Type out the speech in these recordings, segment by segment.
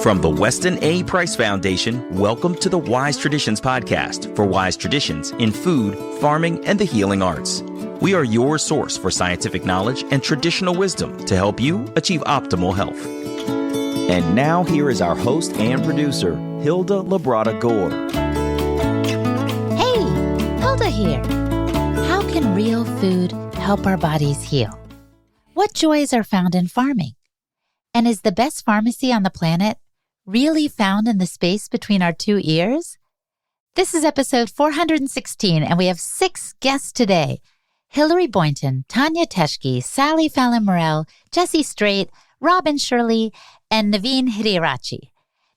From the Weston A. Price Foundation, welcome to the Wise Traditions podcast for wise traditions in food, farming, and the healing arts. We are your source for scientific knowledge and traditional wisdom to help you achieve optimal health. And now here is our host and producer, Hilda Gore. Hey, Hilda here. How can real food help our bodies heal? What joys are found in farming? And is the best pharmacy on the planet really found in the space between our two ears? This is episode 416, and we have 6 guests today. Hilary Boynton, Tania Teschke, Fallon Morell, Jessie Straight, Robin Shirley, and Navin Hettiarachchi.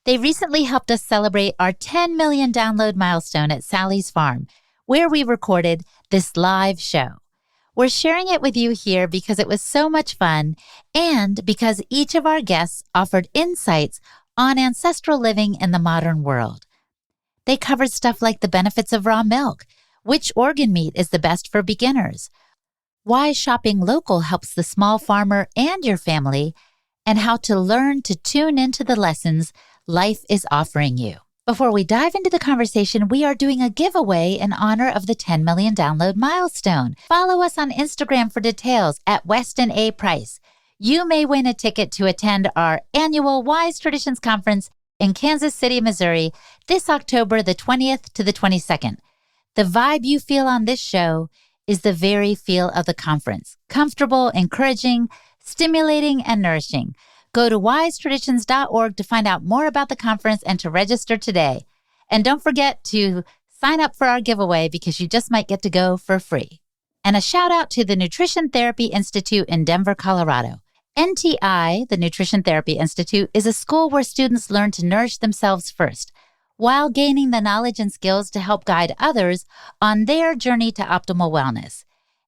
They recently helped us celebrate our 10 million download milestone at Sally's Farm, where we recorded this live show. We're sharing it with you here because it was so much fun and because each of our guests offered insights on ancestral living in the modern world. They covered stuff like the benefits of raw milk, which organ meat is the best for beginners, why shopping local helps the small farmer and your family, and how to learn to tune into the lessons life is offering you. Before we dive into the conversation, we are doing a giveaway in honor of the 10 million download milestone. Follow us on Instagram for details at Weston A. Price. You may win a ticket to attend our annual Wise Traditions Conference in Kansas City, Missouri, this October the 20th to the 22nd. The vibe you feel on this show is the very feel of the conference. Comfortable, encouraging, stimulating, and nourishing. Go to wisetraditions.org to find out more about the conference and to register today. And don't forget to sign up for our giveaway because you just might get to go for free. And a shout out to the Nutrition Therapy Institute in Denver, Colorado. NTI, the Nutrition Therapy Institute, is a school where students learn to nourish themselves first, while gaining the knowledge and skills to help guide others on their journey to optimal wellness.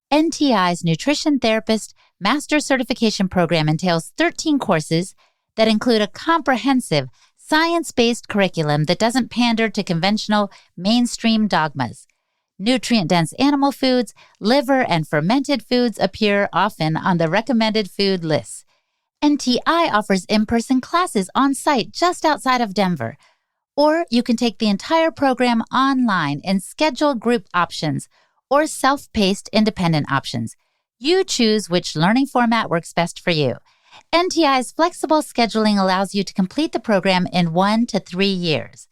NTI's Nutrition Therapist Master Certification Program entails 13 courses that include a comprehensive, science-based curriculum that doesn't pander to conventional, mainstream dogmas. Nutrient-dense animal foods, liver, and fermented foods appear often on the recommended food lists. NTI offers in-person classes on site just outside of Denver. Or you can take the entire program online in scheduled group options or self-paced independent options. You choose which learning format works best for you. NTI's flexible scheduling allows you to complete the program in 1 to 3 years.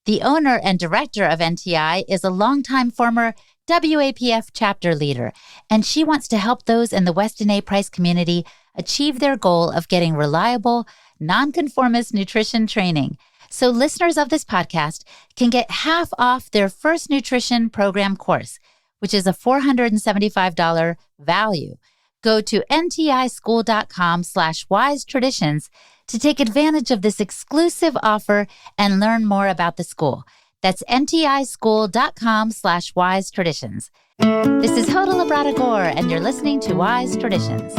The owner and director of NTI is a longtime former WAPF chapter leader, and she wants to help those in the Weston A. Price community achieve their goal of getting reliable, nonconformist nutrition training. So listeners of this podcast can get half off their first nutrition program course, which is a $475 value. Go to ntischool.com/wisetraditions to take advantage of this exclusive offer and learn more about the school. That's ntischool.com/wisetraditions. This is Hilda Gore, and you're listening to Wise Traditions.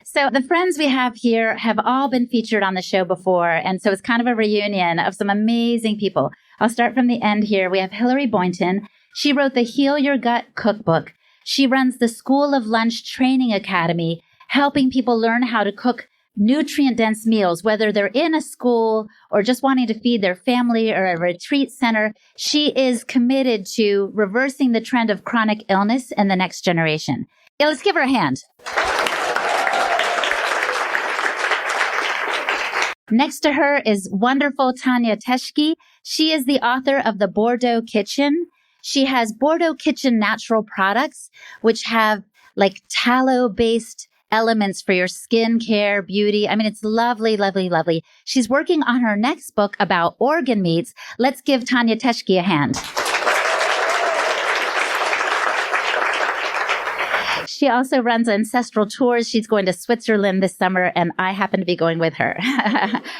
So the friends we have here have all been featured on the show before, and so it's kind of a reunion of some amazing people. I'll start from the end here. We have Hilary Boynton. She wrote the Heal Your Gut cookbook. She runs the School of Lunch Training Academy, helping people learn how to cook nutrient-dense meals, whether they're in a school or just wanting to feed their family or a retreat center. She is committed to reversing the trend of chronic illness in the next generation. Yeah, let's give her a hand. Next to her is wonderful Tania Teschke. She is the author of The Bordeaux Kitchen. She has Bordeaux Kitchen natural products, which have like tallow-based elements for your skin care, beauty. I mean, it's lovely, lovely, lovely. She's working on her next book about organ meats. Let's give Tania Teschke a hand. She also runs ancestral tours. She's going to Switzerland this summer, and I happen to be going with her.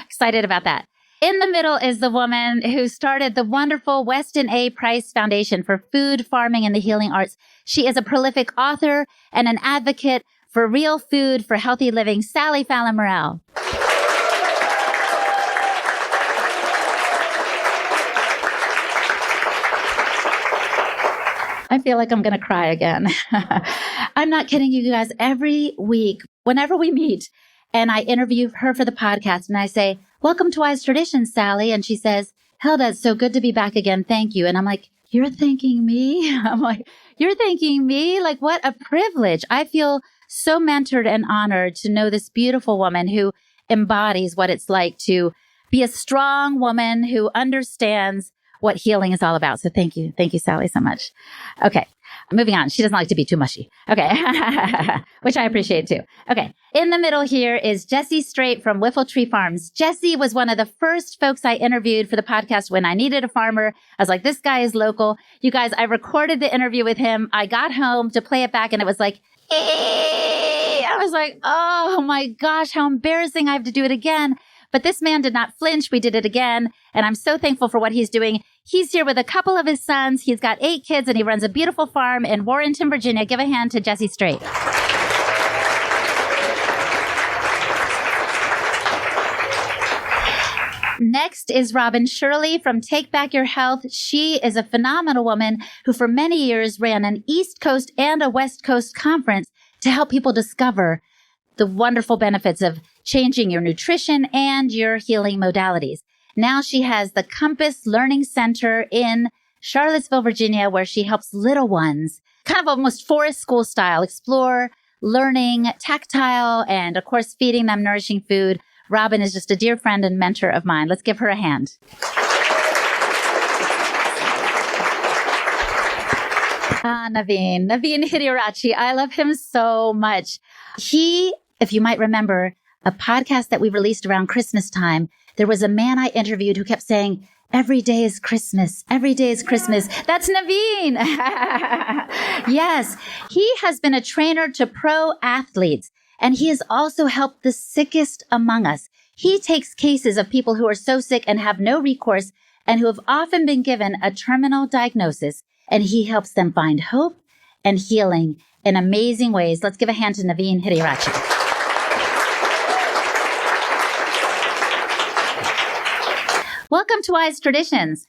Excited about that. In the middle is the woman who started the wonderful Weston A. Price Foundation for Food, Farming, and the Healing Arts. She is a prolific author and an advocate for real food for healthy living. Fallon Morell. I feel like I'm going to cry again. I'm not kidding you guys. Every week, whenever we meet, And I interview her for the podcast and I say, welcome to Wise Traditions, Sally. And she says, Hilda, it's so good to be back again. Thank you. And I'm like, you're thanking me? I'm like, you're thanking me? Like, what a privilege. I feel so mentored and honored to know this beautiful woman who embodies what it's like to be a strong woman who understands what healing is all about. So thank you. Thank you, Sally, so much. Okay. Moving on. She doesn't like to be too mushy. Okay. Which I appreciate too. Okay. In the middle here is Jesse Straight from Whiffle Tree Farms. Jesse was one of the first folks I interviewed for the podcast when I needed a farmer. I was like, this guy is local. You guys, I recorded the interview with him. I got home to play it back and it was like, I was like, oh my gosh, how embarrassing. I have to do it again. But this man did not flinch. We did it again. And I'm so thankful for what he's doing. He's here with a couple of his sons. He's got 8 kids and he runs a beautiful farm in Warrenton, Virginia. Give a hand to Jesse Straight. Next is Robin Shirley from Take Back Your Health. She is a phenomenal woman who for many years ran an East Coast and a West Coast conference to help people discover the wonderful benefits of changing your nutrition and your healing modalities. Now she has the Compass Learning Center in Charlottesville, Virginia, where she helps little ones, kind of almost forest school style, explore learning, tactile, and of course, feeding them nourishing food. Robin is just a dear friend and mentor of mine. Let's give her a hand. Navin Hettiarachchi. I love him so much. He, if you might remember, a podcast that we released around Christmas time, there was a man I interviewed who kept saying, every day is Christmas. Every day is Christmas. That's Navin. Yes. He has been a trainer to pro athletes, and he has also helped the sickest among us. He takes cases of people who are so sick and have no recourse and who have often been given a terminal diagnosis, and he helps them find hope and healing in amazing ways. Let's give a hand to Navin Hettiarachchi. Welcome to Wise Traditions.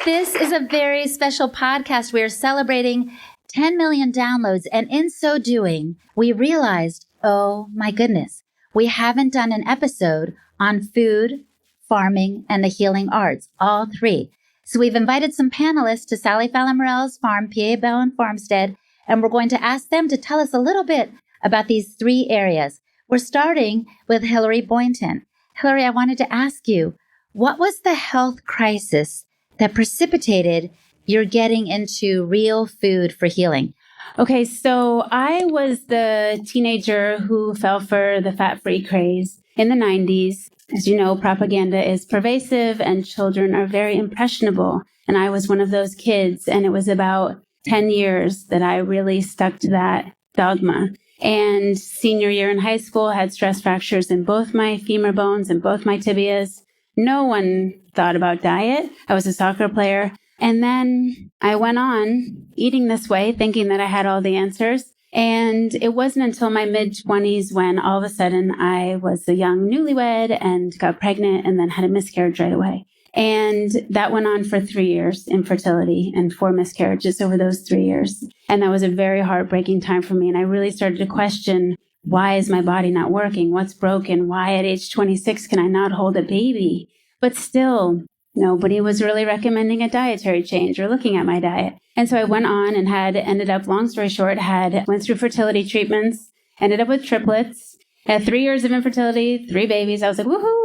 This is a very special podcast. We are celebrating 10 million downloads. And in so doing, we realized, oh my goodness, we haven't done an episode on food, farming, and the healing arts, all 3. So we've invited some panelists to Sally Fallon Morell's farm, P.A. Bowen Farmstead, and we're going to ask them to tell us a little bit about these 3 areas. We're starting with Hilary Boynton. Hilary, I wanted to ask you, what was the health crisis that precipitated your getting into real food for healing? Okay, so I was the teenager who fell for the fat-free craze in the 90s. As you know, propaganda is pervasive and children are very impressionable. And I was one of those kids, and it was about 10 years that I really stuck to that dogma. And senior year in high school, I had stress fractures in both my femur bones and both my tibias. No one thought about diet. I was a soccer player. And then I went on eating this way, thinking that I had all the answers. And it wasn't until my mid-20s when all of a sudden I was a young newlywed and got pregnant and then had a miscarriage right away. And that went on for 3 years, infertility, and 4 miscarriages over those 3 years. And that was a very heartbreaking time for me. And I really started to question, why is my body not working? What's broken? Why at age 26 can I not hold a baby? But still, nobody was really recommending a dietary change or looking at my diet. And so I went on and ended up, long story short, went through fertility treatments, ended up with triplets, had 3 years of infertility, 3 babies. I was like, woohoo!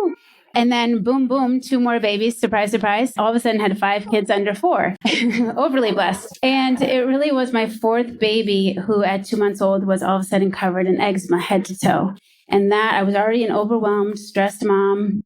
And then boom, boom, 2 more babies. Surprise, surprise. All of a sudden had 5 kids under 4. Overly blessed. And it really was my 4th baby who at 2 months old was all of a sudden covered in eczema head to toe. And that I was already an overwhelmed, stressed mom.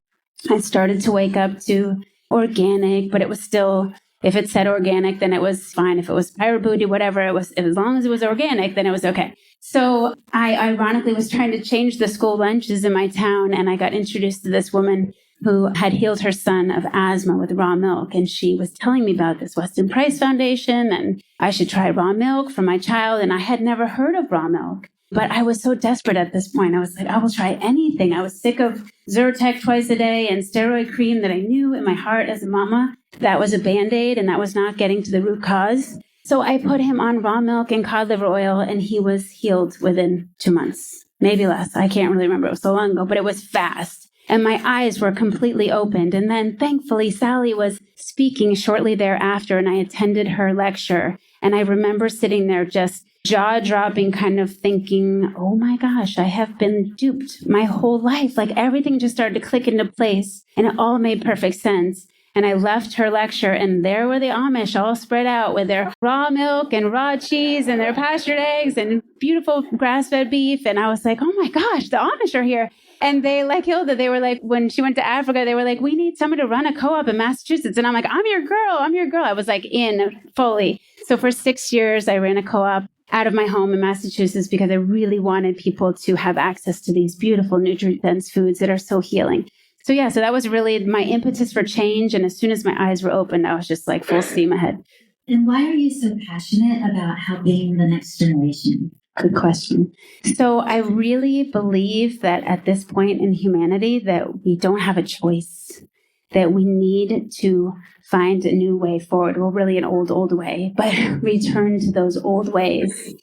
I started to wake up to organic, but it was still, if it said organic, then it was fine. If it was pirate booty, whatever, as long as it was organic, then it was okay. So I ironically was trying to change the school lunches in my town, and I got introduced to this woman who had healed her son of asthma with raw milk. And she was telling me about this Weston Price Foundation, and I should try raw milk for my child. And I had never heard of raw milk. But I was so desperate at this point. I was like, I will try anything. I was sick of Zyrtec twice a day and steroid cream that I knew in my heart as a mama that was a Band-Aid and that was not getting to the root cause. So I put him on raw milk and cod liver oil, and he was healed within 2 months, maybe less. I can't really remember. It was so long ago, but it was fast. And my eyes were completely opened. And then thankfully, Sally was speaking shortly thereafter, and I attended her lecture. And I remember sitting there just jaw-dropping, kind of thinking, oh my gosh, I have been duped my whole life. Like everything just started to click into place, and it all made perfect sense. And I left her lecture, and there were the Amish all spread out with their raw milk and raw cheese and their pastured eggs and beautiful grass-fed beef. And I was like, oh my gosh, the Amish are here. And they, like Hilda, they were like, when she went to Africa, they were like, we need someone to run a co-op in Massachusetts. And I'm like, I'm your girl. I'm your girl. I was like in fully. So for 6 years, I ran a co-op out of my home in Massachusetts because I really wanted people to have access to these beautiful nutrient-dense foods that are so healing. So that was really my impetus for change. And as soon as my eyes were opened, I was just like full steam ahead. And why are you so passionate about helping the next generation? Good question. So I really believe that at this point in humanity that we don't have a choice, that we need to find a new way forward. Well, really an old way, but return to those old ways.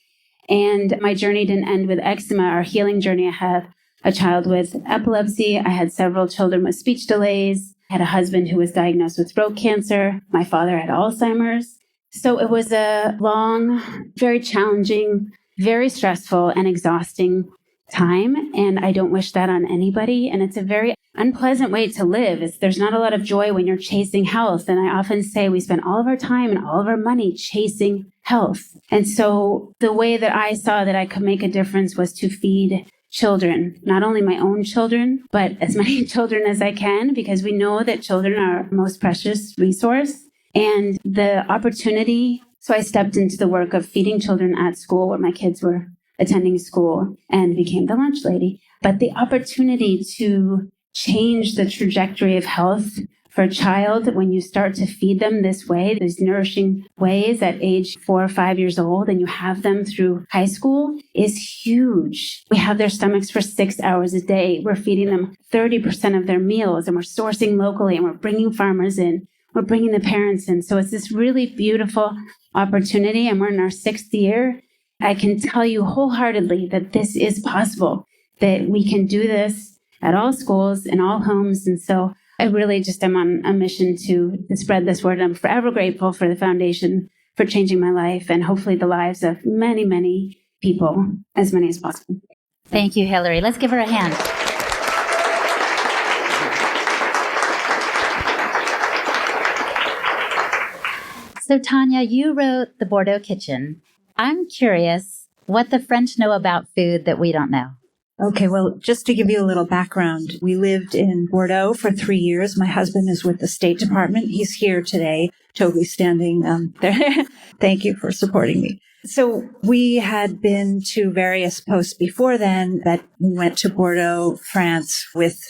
And my journey didn't end with eczema. Our healing journey, I had a child with epilepsy. I had several children with speech delays. I had a husband who was diagnosed with throat cancer. My father had Alzheimer's. So it was a long, very challenging, very stressful and exhausting time. And I don't wish that on anybody. And it's a very unpleasant way to live. There's not a lot of joy when you're chasing health. And I often say we spend all of our time and all of our money chasing health. And so the way that I saw that I could make a difference was to feed children, not only my own children, but as many children as I can, because we know that children are our most precious resource. And the opportunity, so I stepped into the work of feeding children at school where my kids were attending school and became the lunch lady. But the opportunity to change the trajectory of health for a child when you start to feed them this way, these nourishing ways at age 4 or 5 years old, and you have them through high school is huge. We have their stomachs for 6 hours a day. We're feeding them 30% of their meals, and we're sourcing locally, and we're bringing farmers in. We're bringing the parents in. So it's this really beautiful opportunity, and we're in our 6th year. I can tell you wholeheartedly that this is possible, that we can do this at all schools, in all homes. And so I really just am on a mission to spread this word. I'm forever grateful for the foundation for changing my life and hopefully the lives of many, many people, as many as possible. Thank you, Hilary. Let's give her a hand. So, Tanya, you wrote The Bordeaux Kitchen. I'm curious what the French know about food that we don't know. Okay, well, just to give you a little background, we lived in Bordeaux for 3 years. My husband is with the State Department. He's here today, totally standing there. Thank you for supporting me. So we had been to various posts before then, that we went to Bordeaux, France with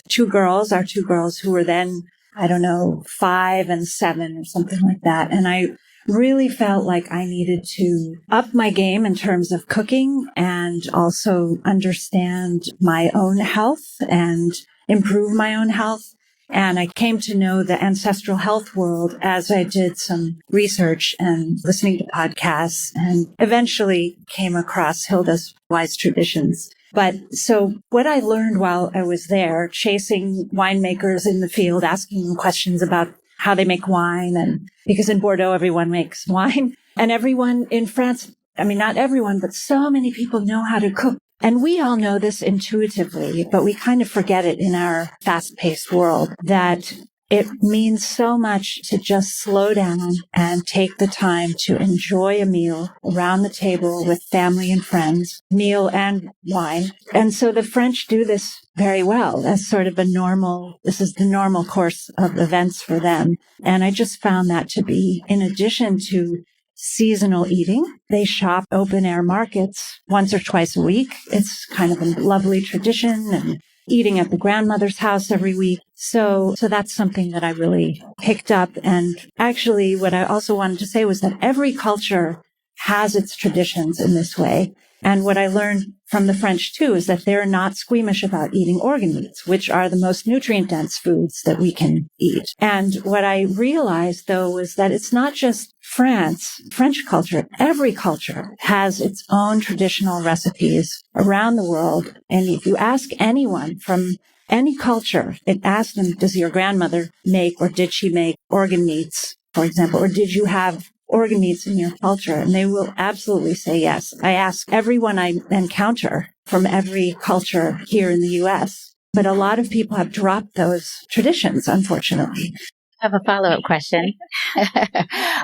our two girls who were then, 5 and 7 or something like that. And I really felt like I needed to up my game in terms of cooking and also understand my own health and improve my own health. And I came to know the ancestral health world as I did some research and listening to podcasts, and eventually came across Hilda's Wise Traditions. But so what I learned while I was there, chasing winemakers in the field, asking them questions about how they make wine, and because in Bordeaux, everyone makes wine, and everyone in France, not everyone, but so many people know how to cook. And we all know this intuitively, but we kind of forget it in our fast-paced world, that it means so much to just slow down and take the time to enjoy a meal around the table with family and friends, meal and wine. And so the French do this very well as sort of this is the normal course of events for them. And I just found that to be, in addition to seasonal eating, they shop open air markets once or twice a week. It's kind of a lovely tradition, and eating at the grandmother's house every week. So that's something that I really picked up. And actually, what I also wanted to say was that every culture has its traditions in this way. And what I learned from the French, too, is that they're not squeamish about eating organ meats, which are the most nutrient-dense foods that we can eat. And what I realized, though, was that it's not just French culture. Every culture has its own traditional recipes around the world. And if you ask anyone from any culture, and ask them, does your grandmother make or did she make organ meats, for example, or did you have organ meats in your culture? And they will absolutely say yes. I ask everyone I encounter from every culture here in the U.S., but a lot of people have dropped those traditions, unfortunately. I have a follow-up question.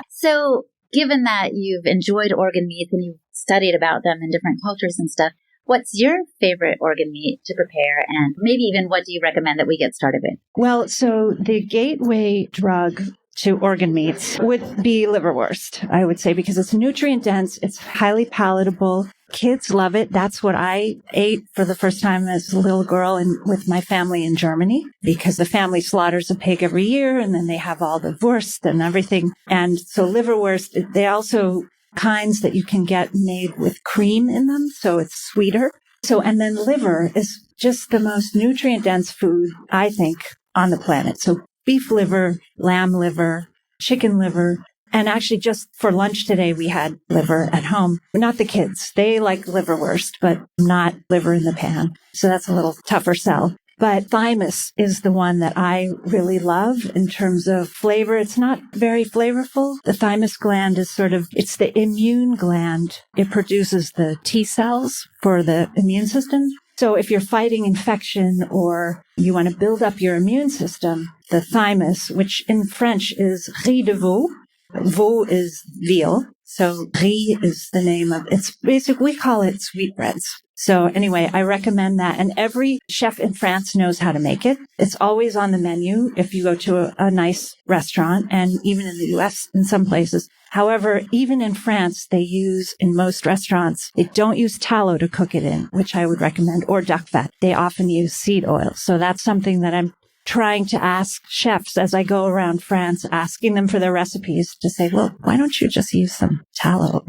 So, given that you've enjoyed organ meats and you've studied about them in different cultures and stuff, what's your favorite organ meat to prepare? And maybe even what do you recommend that we get started with? Well, so the gateway drug to organ meats would be liverwurst, I would say, because it's nutrient dense, it's highly palatable. Kids love it. That's what I ate for the first time as a little girl with my family in Germany, because the family slaughters a pig every year and then they have all the wurst and everything. And so liverwurst, they also kinds that you can get made with cream in them, so it's sweeter. So, and then liver is just the most nutrient dense food, I think, on the planet. So beef liver, lamb liver, chicken liver. And actually, just for lunch today, we had liver at home. Not the kids. They like liverwurst, but not liver in the pan. So that's a little tougher sell. But thymus is the one that I really love in terms of flavor. It's not very flavorful. The thymus gland is it's the immune gland. It produces the T cells for the immune system. So if you're fighting infection or you want to build up your immune system, the thymus, which in French is riz de veau. Veau is veal. So riz is the name of it's basically, we call it sweetbreads. So anyway, I recommend that. And every chef in France knows how to make it. It's always on the menu if you go to a nice restaurant, and even in the US in some places. However, even in France, they use, in most restaurants, they don't use tallow to cook it in, which I would recommend, or duck fat. They often use seed oil. So that's something that I'm trying to ask chefs as I go around France, asking them for their recipes to say, well, why don't you just use some tallow?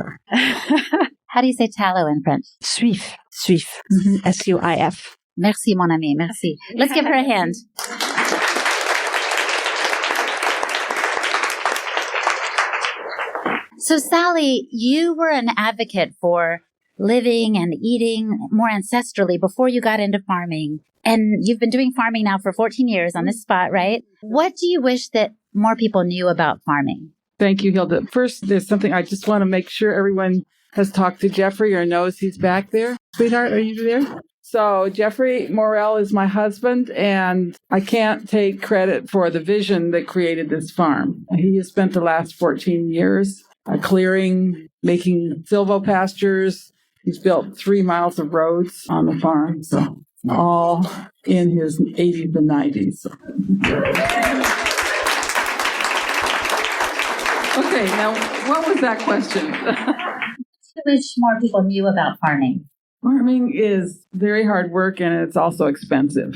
How do you say tallow in French? Suif. Suif. Mm-hmm. S-U-I-F. Merci, mon ami. Merci. Let's give her a hand. So, Sally, you were an advocate for living and eating more ancestrally before you got into farming. And you've been doing farming now for 14 years on this spot, right? What do you wish that more people knew about farming? Thank you, Hilda. First, there's something I just want to make sure everyone has talked to Jeffrey or knows he's back there. Sweetheart, are you there? So Jeffrey Morell is my husband, and I can't take credit for the vision that created this farm. He has spent the last 14 years clearing, making silvopastures. He's built 3 miles of roads on the farm, so all in his 80s and 90s. Okay, now what was that question? I wish more people knew about farming. Farming is very hard work, and it's also expensive.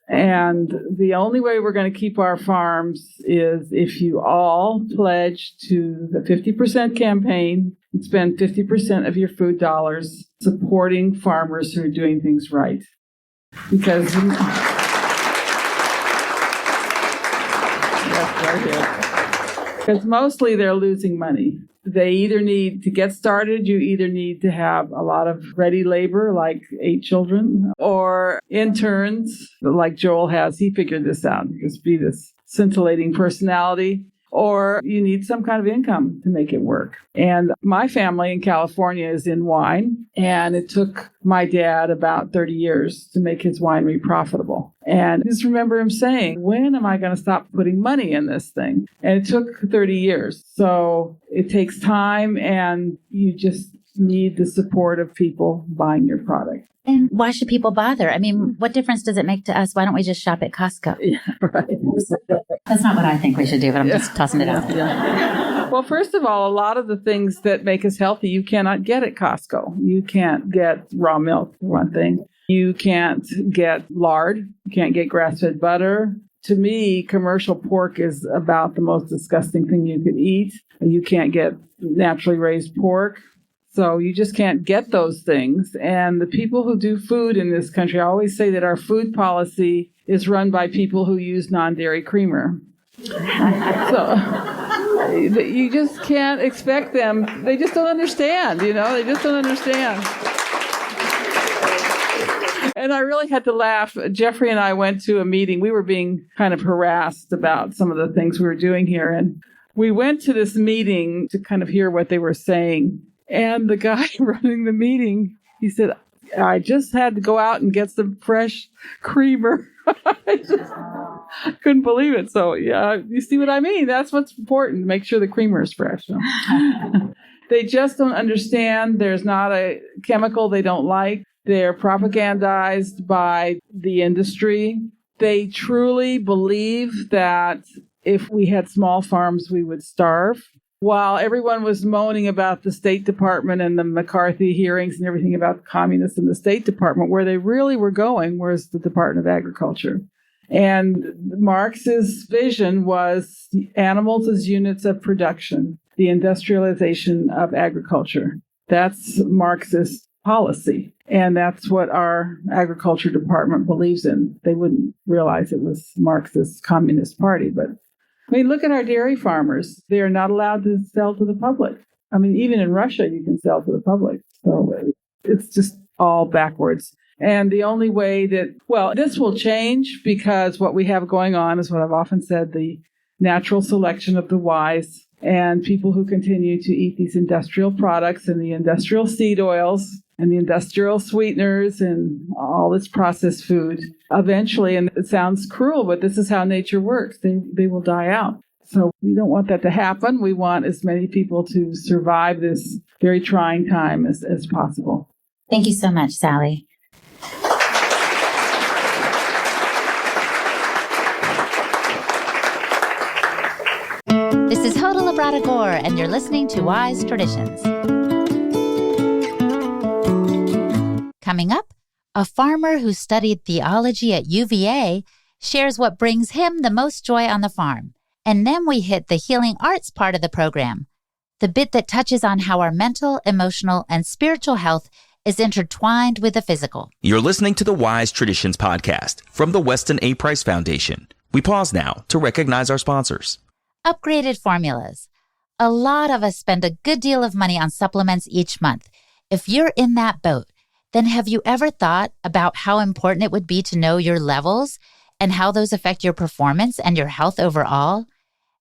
And the only way we're going to keep our farms is if you all pledge to the 50% campaign and spend 50% of your food dollars supporting farmers who are doing things right. Because because mostly they're losing money. They either need to get started, you either need to have a lot of ready labor, like 8 children, or interns, like Joel has. He figured this out. Just be this scintillating personality, or you need some kind of income to make it work. And my family in California is in wine, and it took my dad about 30 years to make his winery profitable. And I just remember him saying, when am I going to stop putting money in this thing? And it took 30 years. So it takes time, and you just need the support of people buying your product. And why should people bother? I mean, what difference does it make to us? Why don't we just shop at Costco? Yeah, right. That's not what I think we should do, but I'm just tossing it out. Yeah. Well, first of all, a lot of the things that make us healthy, you cannot get at Costco. You can't get raw milk, for one thing. You can't get lard. You can't get grass-fed butter. To me, commercial pork is about the most disgusting thing you could eat. You can't get naturally raised pork. So you just can't get those things. And the people who do food in this country, I always say that our food policy is run by people who use non-dairy creamer. So you just can't expect them. They just don't understand, they just don't understand. And I really had to laugh. Jeffrey and I went to a meeting. We were being kind of harassed about some of the things we were doing here. And we went to this meeting to kind of hear what they were saying. And the guy running the meeting, he said, I just had to go out and get some fresh creamer. I just couldn't believe it. So, yeah, you see what I mean? That's what's important. Make sure the creamer is fresh. So. They just don't understand. There's not a chemical they don't like. They're propagandized by the industry. They truly believe that if we had small farms, we would starve. While everyone was moaning about the State Department and the McCarthy hearings and everything about the communists in the State Department, where they really were going was the Department of Agriculture. And Marx's vision was animals as units of production, the industrialization of agriculture. That's Marxist policy. And that's what our agriculture department believes in. They wouldn't realize it was Marxist Communist Party, but I mean, look at our dairy farmers. They are not allowed to sell to the public. I mean, even in Russia, you can sell to the public. So it's just all backwards. And the only way this will change because what we have going on is what I've often said, the natural selection of the wise and people who continue to eat these industrial products and the industrial seed oils and the industrial sweeteners and all this processed food. Eventually, and it sounds cruel, but this is how nature works. They will die out. So we don't want that to happen. We want as many people to survive this very trying time as possible. Thank you so much, Sally. This is Hoda Labrada Gore, and you're listening to Wise Traditions. Coming up, a farmer who studied theology at UVA shares what brings him the most joy on the farm. And then we hit the healing arts part of the program, the bit that touches on how our mental, emotional, and spiritual health is intertwined with the physical. You're listening to the Wise Traditions podcast from the Weston A. Price Foundation. We pause now to recognize our sponsors. Upgraded formulas. A lot of us spend a good deal of money on supplements each month. If you're in that boat, then have you ever thought about how important it would be to know your levels and how those affect your performance and your health overall?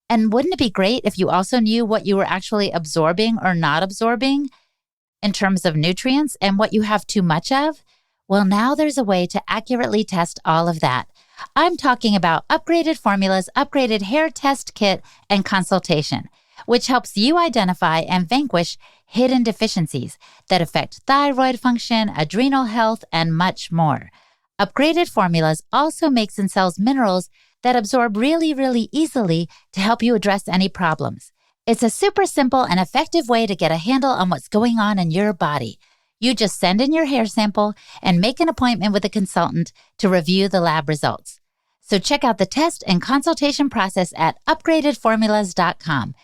And wouldn't it be great if you also knew what you were actually absorbing or not absorbing in terms of nutrients and what you have too much of? Well, now there's a way to accurately test all of that. I'm talking about Upgraded Formulas, Upgraded Hair Test Kit, and Consultation, which helps you identify and vanquish hidden deficiencies that affect thyroid function, adrenal health, and much more. Upgraded Formulas also makes and sells minerals that absorb really, really easily to help you address any problems. It's a super simple and effective way to get a handle on what's going on in your body. You just send in your hair sample and make an appointment with a consultant to review the lab results. So check out the test and consultation process at upgradedformulas.com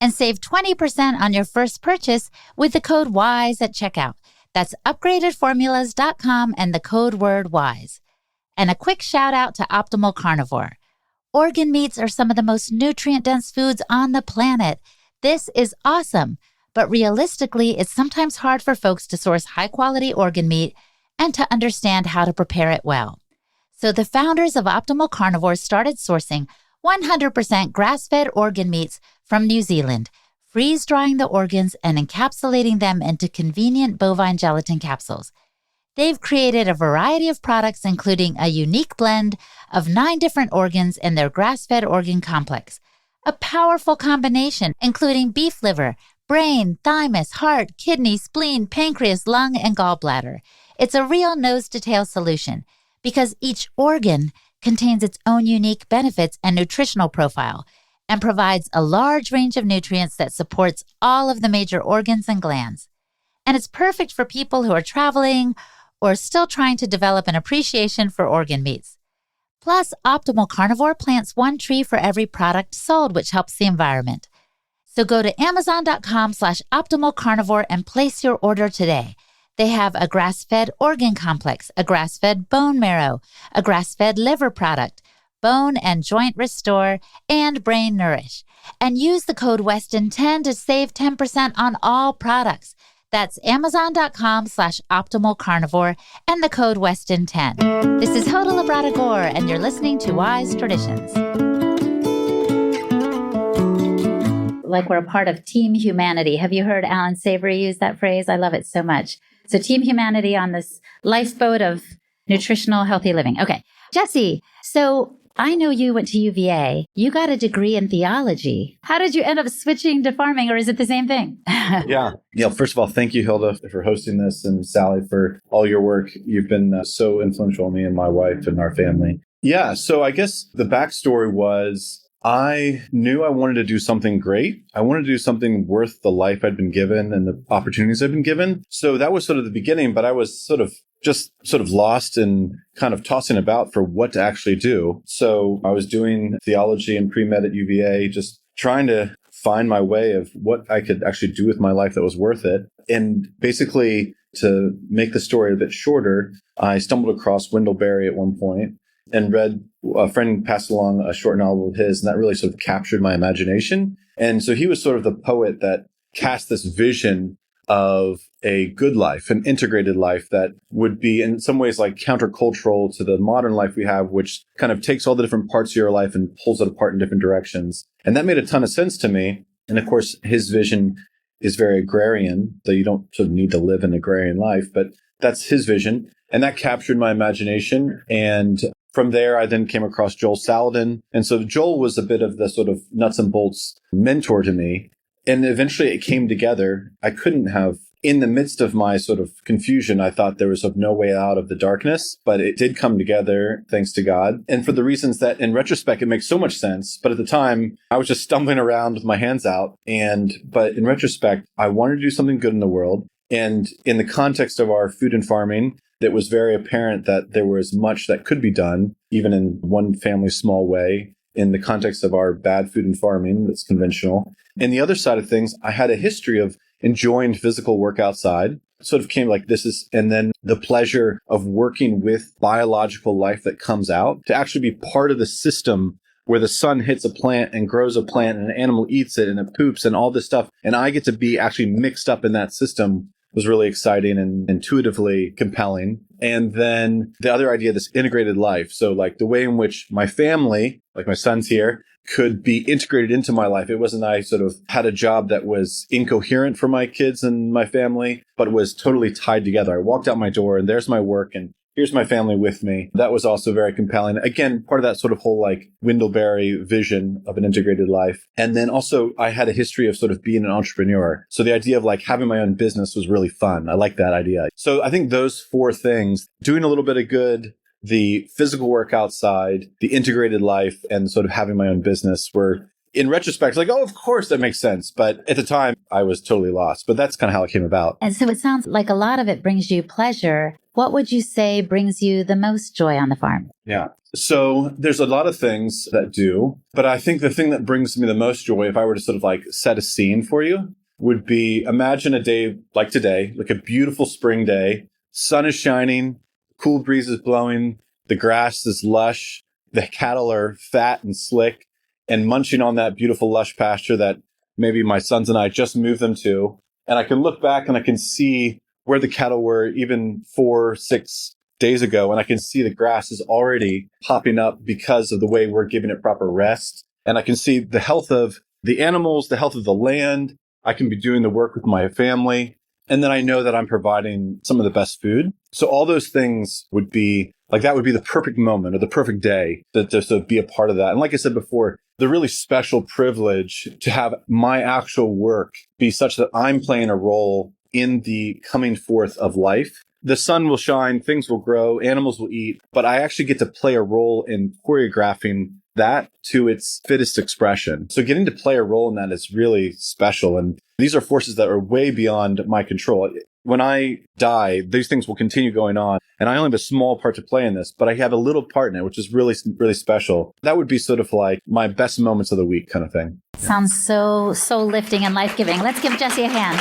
and save 20% on your first purchase with the code WISE at checkout. That's upgradedformulas.com and the code word WISE. And a quick shout out to Optimal Carnivore. Organ meats are some of the most nutrient-dense foods on the planet. This is awesome. But realistically, it's sometimes hard for folks to source high-quality organ meat and to understand how to prepare it well. So the founders of Optimal Carnivore started sourcing 100% grass-fed organ meats from New Zealand, freeze-drying the organs and encapsulating them into convenient bovine gelatin capsules. They've created a variety of products, including a unique blend of 9 different organs in their grass-fed organ complex, a powerful combination including beef liver, brain, thymus, heart, kidney, spleen, pancreas, lung, and gallbladder. It's a real nose-to-tail solution because each organ contains its own unique benefits and nutritional profile and provides a large range of nutrients that supports all of the major organs and glands. And it's perfect for people who are traveling or still trying to develop an appreciation for organ meats. Plus, Optimal Carnivore plants 1 tree for every product sold, which helps the environment. So go to amazon.com/optimalcarnivore and place your order today. They have a grass-fed organ complex, a grass-fed bone marrow, a grass-fed liver product, bone and joint restore, and brain nourish. And use the code Weston10 to save 10% on all products. That's amazon.com/optimalcarnivore and the code Weston10. This is Hoda Labrada Gore, and you're listening to Wise Traditions. Like we're a part of Team Humanity. Have you heard Alan Savory use that phrase? I love it so much. So Team Humanity on this lifeboat of nutritional, healthy living. Okay. Jesse, so I know you went to UVA. You got a degree in theology. How did you end up switching to farming, or is it the same thing? Yeah. First of all, thank you, Hilda, for hosting this, and Sally for all your work. You've been so influential on me and my wife and our family. Yeah. So I guess the backstory was I knew I wanted to do something great. I wanted to do something worth the life I'd been given and the opportunities I'd been given. So that was sort of the beginning, but I was sort of lost and kind of tossing about for what to actually do. So I was doing theology and pre-med at UVA, just trying to find my way of what I could actually do with my life that was worth it. And basically, to make the story a bit shorter, I stumbled across Wendell Berry at one point and read, a friend passed along a short novel of his, and that really sort of captured my imagination. And so he was sort of the poet that cast this vision of a good life, an integrated life that would be in some ways like countercultural to the modern life we have, which kind of takes all the different parts of your life and pulls it apart in different directions. And that made a ton of sense to me. And of course, his vision is very agrarian, though you don't sort of need to live an agrarian life, but that's his vision. And that captured my imagination. And from there, I then came across Joel Salatin. And so Joel was a bit of the sort of nuts and bolts mentor to me. And eventually it came together. I couldn't have, in the midst of my sort of confusion, I thought there was sort of no way out of the darkness, but it did come together thanks to God. And for the reasons that in retrospect, it makes so much sense. But at the time, I was just stumbling around with my hands out. But in retrospect, I wanted to do something good in the world. And in the context of our food and farming, it was very apparent that there was much that could be done, even in one family's small way, in the context of our bad food and farming that's conventional. And the other side of things, I had a history of enjoying physical work outside. It sort of came like this is, and then the pleasure of working with biological life that comes out to actually be part of the system where the sun hits a plant and grows a plant and an animal eats it and it poops and all this stuff. And I get to be actually mixed up in that system was really exciting and intuitively compelling. And then the other idea, this integrated life. So like the way in which my family, like my son's here, could be integrated into my life. It wasn't I sort of had a job that was incoherent for my kids and my family, but was totally tied together. I walked out my door and there's my work and here's my family with me. That was also very compelling. Again, part of that sort of whole like Wendell Berry vision of an integrated life. And then also I had a history of sort of being an entrepreneur. So the idea of like having my own business was really fun. I like that idea. So I think those four things, doing a little bit of good, the physical work outside, the integrated life, and sort of having my own business were, in retrospect, like, oh, of course that makes sense. But at the time, I was totally lost. But that's kind of how it came about. And so it sounds like a lot of it brings you pleasure. What would you say brings you the most joy on the farm? Yeah. So there's a lot of things that do. But I think the thing that brings me the most joy, if I were to sort of like set a scene for you, would be imagine a day like today, like a beautiful spring day. Sun is shining, cool breeze is blowing, the grass is lush, the cattle are fat and slick, and munching on that beautiful lush pasture that maybe my sons and I just moved them to. And I can look back and I can see where the cattle were even 4-6 days ago. And I can see the grass is already popping up because of the way we're giving it proper rest. And I can see the health of the animals, the health of the land. I can be doing the work with my family. And then I know that I'm providing some of the best food. So all those things would be like, that would be the perfect moment or the perfect day to be a part of that. And like I said before, the really special privilege to have my actual work be such that I'm playing a role in the coming forth of life. The sun will shine, things will grow, animals will eat, but I actually get to play a role in choreographing that to its fittest expression. So getting to play a role in that is really special. And these are forces that are way beyond my control. When I die, these things will continue going on. And I only have a small part to play in this, but I have a little part in it, which is really, really special. That would be sort of like my best moments of the week kind of thing. Sounds so lifting and life-giving. Let's give Jessie a hand.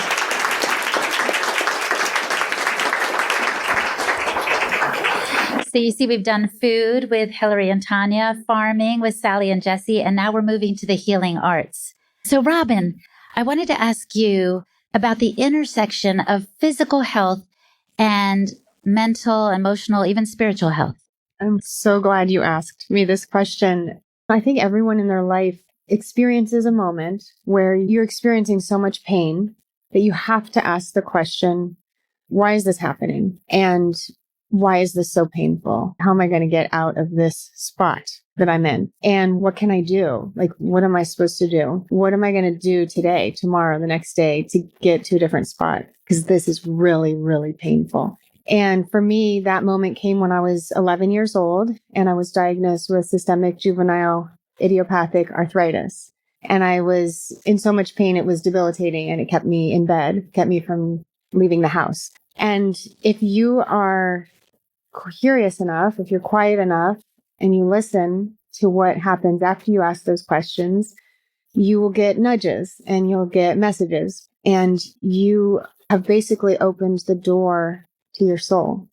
So you see, we've done food with Hilary and Tanya, farming with Sally and Jessie, and now we're moving to the healing arts. So Robin, I wanted to ask you about the intersection of physical health and mental, emotional, even spiritual health. I'm so glad you asked me this question. I think everyone in their life experiences a moment where you're experiencing so much pain that you have to ask the question, why is this happening? And why is this so painful? How am I going to get out of this spot that I'm in? And what can I do? Like, what am I supposed to do? What am I going to do today, tomorrow, the next day to get to a different spot? Because this is really, really painful. And for me, that moment came when I was 11 years old and I was diagnosed with systemic juvenile idiopathic arthritis. And I was in so much pain, it was debilitating and it kept me in bed, kept me from leaving the house. And if you are curious enough, if you're quiet enough and you listen to what happens after you ask those questions, you will get nudges and you'll get messages. And you have basically opened the door to your soul.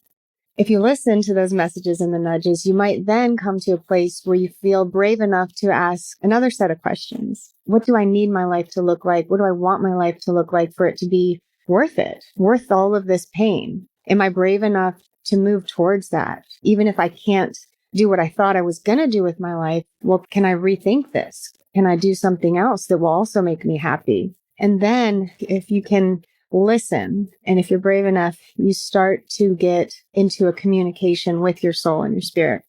If you listen to those messages and the nudges, you might then come to a place where you feel brave enough to ask another set of questions. What do I need my life to look like? What do I want my life to look like for it to be worth it? Worth all of this pain? Am I brave enough to move towards that? Even if I can't do what I thought I was going to do with my life, well, can I rethink this? Can I do something else that will also make me happy? And then if you can listen, and if you're brave enough, you start to get into a communication with your soul and your spirit.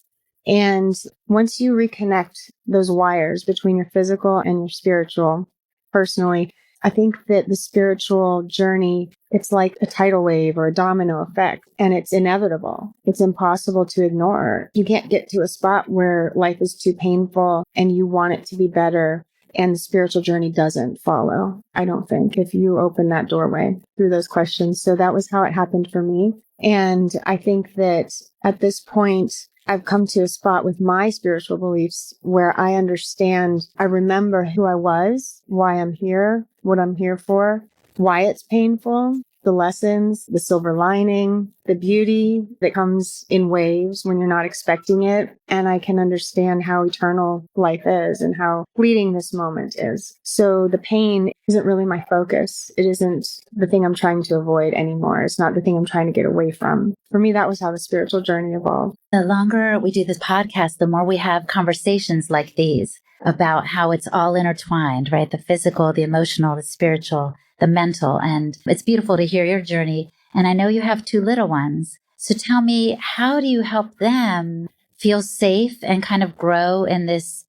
And once you reconnect those wires between your physical and your spiritual, personally, I think that the spiritual journey, it's like a tidal wave or a domino effect, and it's inevitable. It's impossible to ignore. You can't get to a spot where life is too painful and you want it to be better, and the spiritual journey doesn't follow, I don't think, if you open that doorway through those questions. So that was how it happened for me. And I think that at this point, I've come to a spot with my spiritual beliefs where I understand, I remember who I was, why I'm here, what I'm here for, why it's painful, the lessons, the silver lining, the beauty that comes in waves when you're not expecting it. And I can understand how eternal life is and how fleeting this moment is. So the pain isn't really my focus. It isn't the thing I'm trying to avoid anymore. It's not the thing I'm trying to get away from. For me, that was how the spiritual journey evolved. The longer we do this podcast, the more we have conversations like these about how it's all intertwined, right? The physical, the emotional, the spiritual, the mental. And it's beautiful to hear your journey. And I know you have 2 little ones. So tell me, how do you help them feel safe and kind of grow in this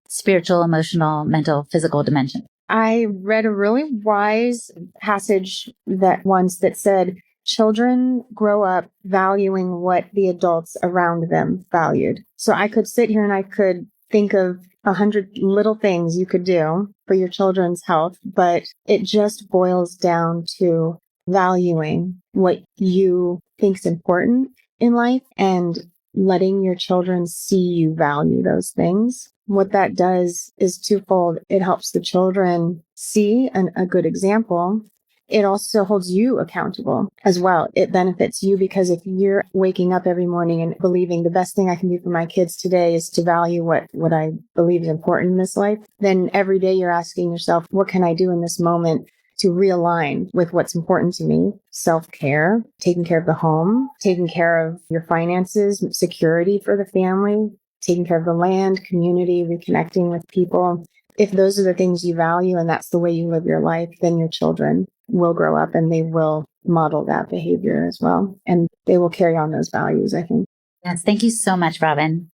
spiritual, emotional, mental, physical dimension? I read a really wise passage that said, children grow up valuing what the adults around them valued. So I could sit here and I could think of 100 little things you could do for your children's health, but it just boils down to valuing what you think is important in life and letting your children see you value those things. What that does is twofold. It helps the children see a good example. It also holds you accountable as well. It benefits you because if you're waking up every morning and believing the best thing I can do for my kids today is to value what I believe is important in this life, then every day you're asking yourself, what can I do in this moment to realign with what's important to me? Self-care, taking care of the home, taking care of your finances, security for the family, taking care of the land, community, reconnecting with people. If those are the things you value and that's the way you live your life, then your children will grow up and they will model that behavior as well. And they will carry on those values, I think. Yes. Thank you so much, Robin.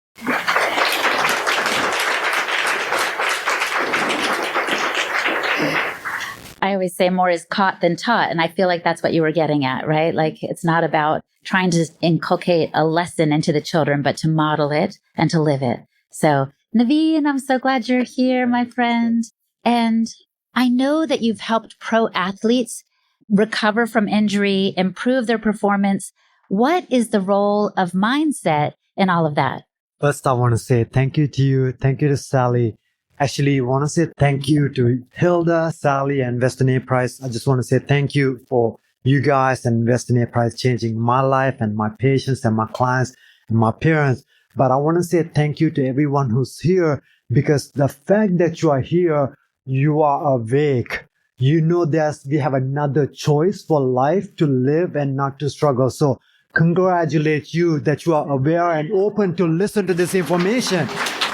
I always say more is caught than taught. And I feel like that's what you were getting at, right? Like it's not about trying to inculcate a lesson into the children, but to model it and to live it. So Navin, I'm so glad you're here, my friend. And I know that you've helped pro athletes recover from injury, improve their performance. What is the role of mindset in all of that? First, I want to say thank you to you. Thank you to Sally. Actually, I want to say thank you to Hilda, Sally, and Western Enterprise. I just want to say thank you for you guys and Western Enterprise changing my life and my patients and my clients and my parents. But I want to say thank you to everyone who's here, because the fact that you are here, you are awake. You know we have another choice for life to live and not to struggle. So congratulate you that you are aware and open to listen to this information,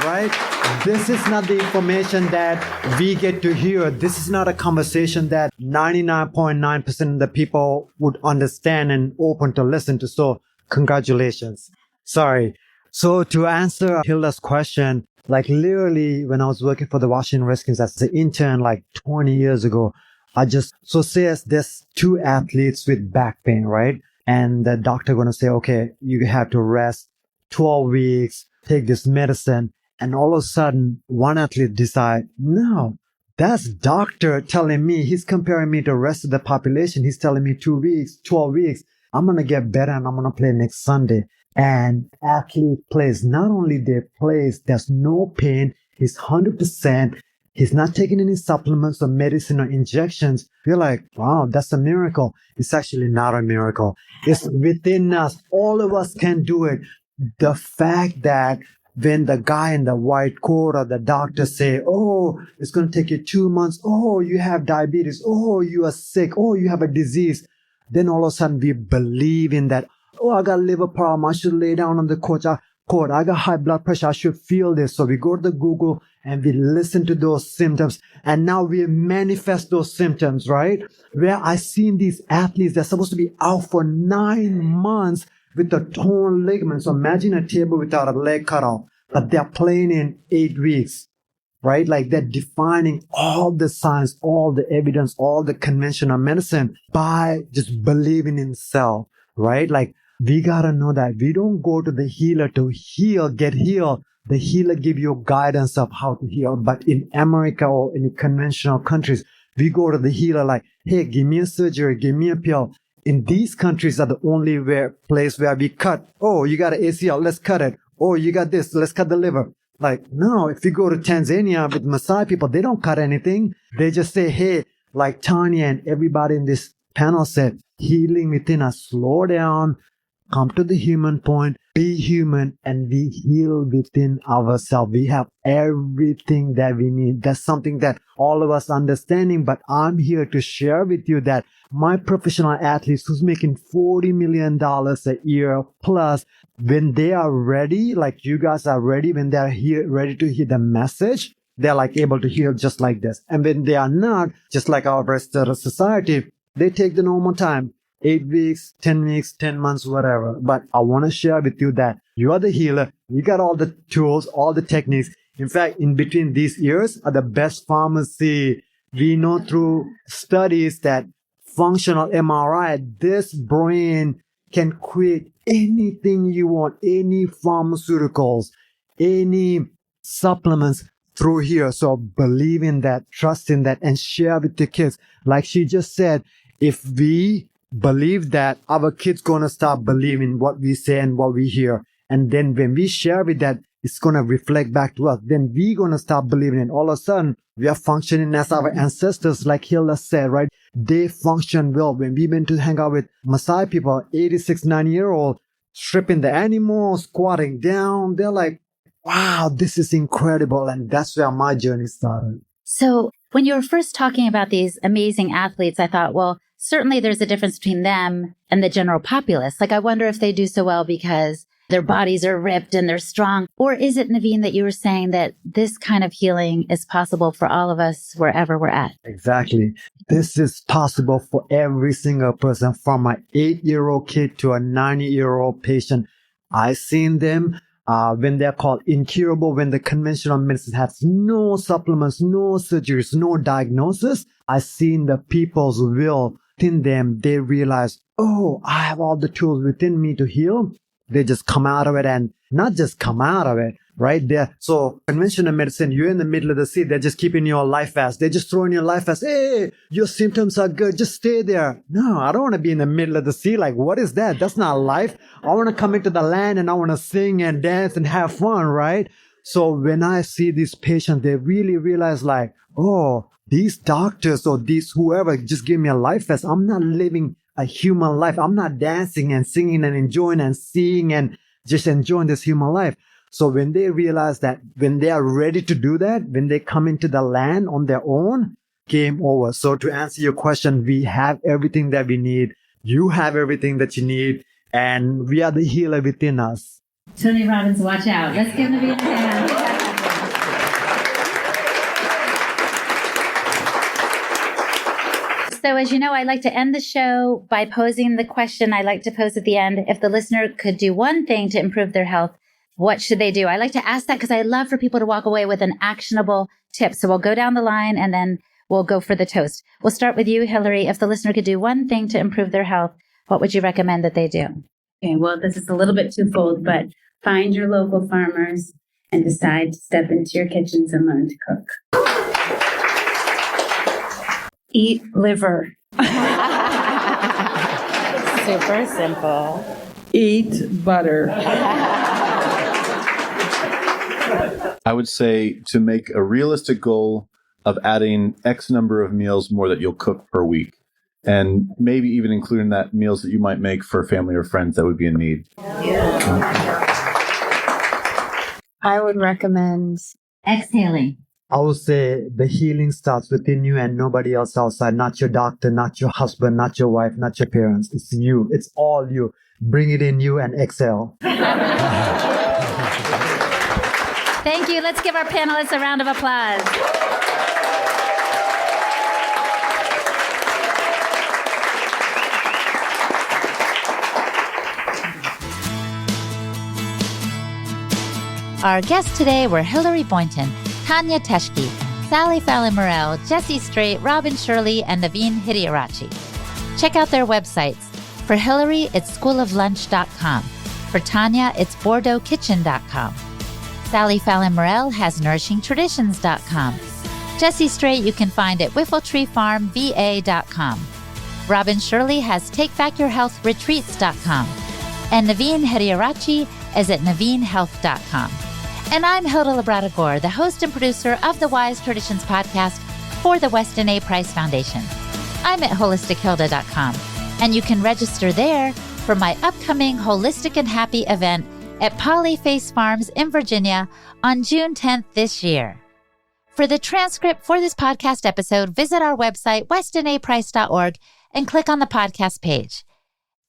right? This is not the information that we get to hear. This is not a conversation that 99.9% of the people would understand and open to listen to. So congratulations. Sorry. So to answer Hilda's question, like literally when I was working for the Washington Redskins as an intern like 20 years ago, so say there's two athletes with back pain, right? And the doctor going to say, okay, you have to rest 12 weeks, take this medicine. And all of a sudden, one athlete decide, no, that's doctor telling me, he's comparing me to the rest of the population. He's telling me 2 weeks, 12 weeks. I'm going to get better and I'm going to play next Sunday. And athlete plays, not only they plays, there's no pain. He's 100%. He's not taking any supplements or medicine or injections. You're like, wow, that's a miracle. It's actually not a miracle. It's within us. All of us can do it. The fact that when the guy in the white coat or the doctor say, oh, it's going to take you 2 months. Oh, you have diabetes. Oh, you are sick. Oh, you have a disease. Then all of a sudden we believe in that. Oh, I got liver problem. I should lay down on the couch. I got high blood pressure. I should feel this. So we go to the Google and we listen to those symptoms. And now we manifest those symptoms, right? Where I seen these athletes, they're supposed to be out for 9 months with a torn ligament. So imagine a table without a leg cut off, but they're playing in 8 weeks, right? Like they're defining all the science, all the evidence, all the conventional medicine by just believing in self, right? Like we gotta know that we don't go to the healer to heal, get healed. The healer give you guidance of how to heal. But in America or in conventional countries, we go to the healer like, hey, give me a surgery, give me a pill. In these countries are the only place where we cut. Oh, you got an ACL, let's cut it. Oh, you got this, let's cut the liver. Like, no, if you go to Tanzania with Maasai people, they don't cut anything. They just say, hey, like Tanya and everybody in this panel said, healing within us, slow down, come to the human point, be human, and we heal within ourselves. We have everything that we need. That's something that all of us understanding, but I'm here to share with you that my professional athletes who's making $40 million a year plus, when they are ready, like you guys are ready, when they're here, ready to hear the message, they're like able to heal just like this. And when they are not, just like our rest of the society, they take the normal time. 8 weeks, 10 weeks, 10 months, whatever. But I want to share with you that you are the healer. You got all the tools, all the techniques. In fact, in between these ears are the best pharmacy. We know through studies that functional MRI, this brain can create anything you want, any pharmaceuticals, any supplements through here. So believe in that, trust in that, and share with the kids. Like she just said, if we believe that, our kids gonna start believing what we say and what we hear. And then when we share with that, it's gonna reflect back to us. Then we gonna start believing it. All of a sudden, we are functioning as our ancestors, like Hilda said, right? They function well. When we went to hang out with Maasai people, 86, 90-year-old, stripping the animals, squatting down, they're like, wow, this is incredible. And that's where my journey started. So when you were first talking about these amazing athletes, I thought, well, certainly there's a difference between them and the general populace. Like, I wonder if they do so well because their bodies are ripped and they're strong. Or is it, Navin, that you were saying that this kind of healing is possible for all of us wherever we're at? Exactly. This is possible for every single person, from an 8-year-old kid to a 90-year-old patient. I've seen them when they're called incurable, when the conventional medicine has no supplements, no surgeries, no diagnosis. I've seen the people's will within them. They realize, oh, I have all the tools within me to heal. They just come out of it, and not just come out of it, right there. So conventional medicine, you're in the middle of the sea. They're just keeping your life vest. They're just throwing your life vest. Hey, your symptoms are good. Just stay there. No, I don't want to be in the middle of the sea. Like, what is that? That's not life. I want to come into the land and I want to sing and dance and have fun, right? So when I see these patients, they really realize like, oh, these doctors or these whoever just give me a life vest. I'm not living a human life. I'm not dancing and singing and enjoying and seeing and just enjoying this human life. So when they realize that, when they are ready to do that, when they come into the land on their own, game over. So to answer your question, we have everything that we need. You have everything that you need. And we are the healer within us. Tony Robbins, watch out. Let's give Navin a hand. So as you know, I like to end the show by posing the question I like to pose at the end. If the listener could do one thing to improve their health, what should they do? I like to ask that because I love for people to walk away with an actionable tip. So we'll go down the line and then we'll go for the toast. We'll start with you, Hilary. If the listener could do one thing to improve their health, what would you recommend that they do? Okay, well, this is a little bit twofold, but find your local farmers and decide to step into your kitchens and learn to cook. Eat liver. Super simple. Eat butter. I would say to make a realistic goal of adding X number of meals more that you'll cook per week. And maybe even including that meals that you might make for family or friends that would be in need. I would recommend Exhaling. I would say the healing starts within you and nobody else outside. Not your doctor, not your husband, not your wife, not your parents. It's you. It's all you. Bring it in you and exhale. Thank you. Let's give our panelists a round of applause. Our guests today were Hilary Boynton, Tania Teschke, Fallon Morell, Jessie Straight, Robin Shirley, and Navin Hettiarachchi. Check out their websites. For Hilary, it's schooloflunch.com. For Tanya, it's bordeauxkitchen.com. Fallon Morell has nourishingtraditions.com. Jessie Straight you can find at whiffletreefarmva.com. Robin Shirley has takebackyourhealthretreats.com. And Navin Hettiarachchi is at navinhealth.com. And I'm Hilda Labrador, the host and producer of the Wise Traditions podcast for the Weston A. Price Foundation. I'm at holistichilda.com, and you can register there for my upcoming Holistic and Happy event at Polyface Farms in Virginia on June 10th this year. For the transcript for this podcast episode, visit our website, westonaprice.org, and click on the podcast page.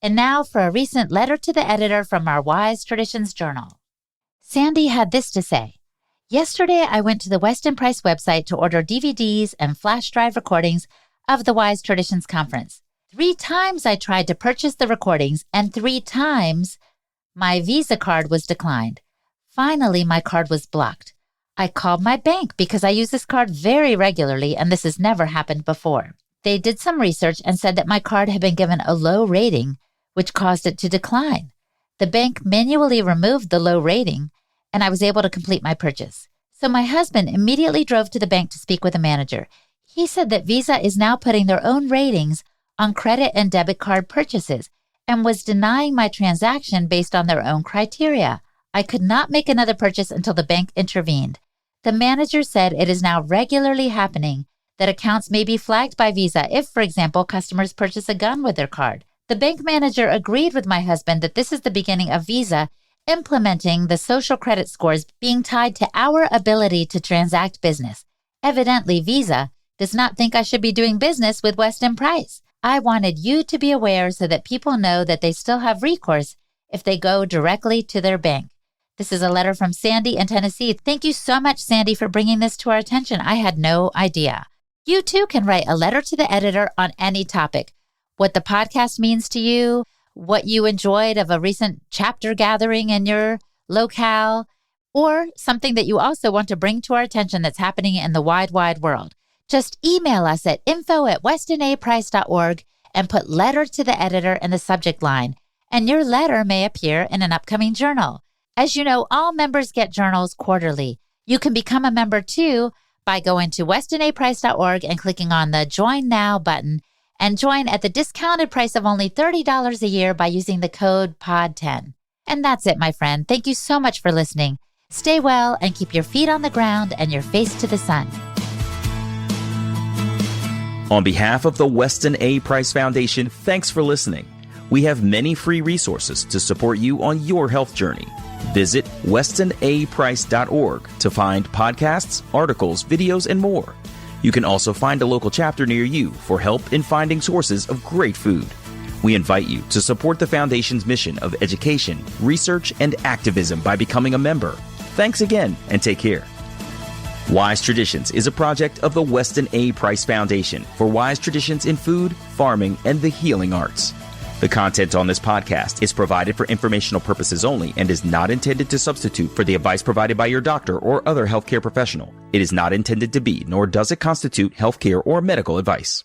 And now for a recent letter to the editor from our Wise Traditions Journal. Sandy had this to say. Yesterday, I went to the Weston Price website to order DVDs and flash drive recordings of the Wise Traditions Conference. 3 times I tried to purchase the recordings, and 3 times my Visa card was declined. Finally, my card was blocked. I called my bank because I use this card very regularly, and this has never happened before. They did some research and said that my card had been given a low rating, which caused it to decline. The bank manually removed the low rating, and I was able to complete my purchase. So my husband immediately drove to the bank to speak with a manager. He said that Visa is now putting their own ratings on credit and debit card purchases and was denying my transaction based on their own criteria. I could not make another purchase until the bank intervened. The manager said it is now regularly happening that accounts may be flagged by Visa if, for example, customers purchase a gun with their card. The bank manager agreed with my husband that this is the beginning of Visa implementing the social credit scores being tied to our ability to transact business. Evidently, Visa does not think I should be doing business with Weston Price. I wanted you to be aware so that people know that they still have recourse if they go directly to their bank. This is a letter from Sandy in Tennessee. Thank you so much, Sandy, for bringing this to our attention. I had no idea. You too can write a letter to the editor on any topic. What the podcast means to you, what you enjoyed of a recent chapter gathering in your locale, or something that you also want to bring to our attention that's happening in the wide, wide world. Just email us at info@westonaprice.org and put letter to the editor in the subject line, and your letter may appear in an upcoming journal. As you know, all members get journals quarterly. You can become a member too by going to westinaprice.org and clicking on the Join Now button and join at the discounted price of only $30 a year by using the code POD10. And that's it, my friend. Thank you so much for listening. Stay well and keep your feet on the ground and your face to the sun. On behalf of the Weston A. Price Foundation, thanks for listening. We have many free resources to support you on your health journey. Visit westinaprice.org to find podcasts, articles, videos, and more. You can also find a local chapter near you for help in finding sources of great food. We invite you to support the Foundation's mission of education, research, and activism by becoming a member. Thanks again, and take care. Wise Traditions is a project of the Weston A. Price Foundation for wise traditions in food, farming, and the healing arts. The content on this podcast is provided for informational purposes only and is not intended to substitute for the advice provided by your doctor or other healthcare professional. It is not intended to be, nor does it constitute healthcare or medical advice.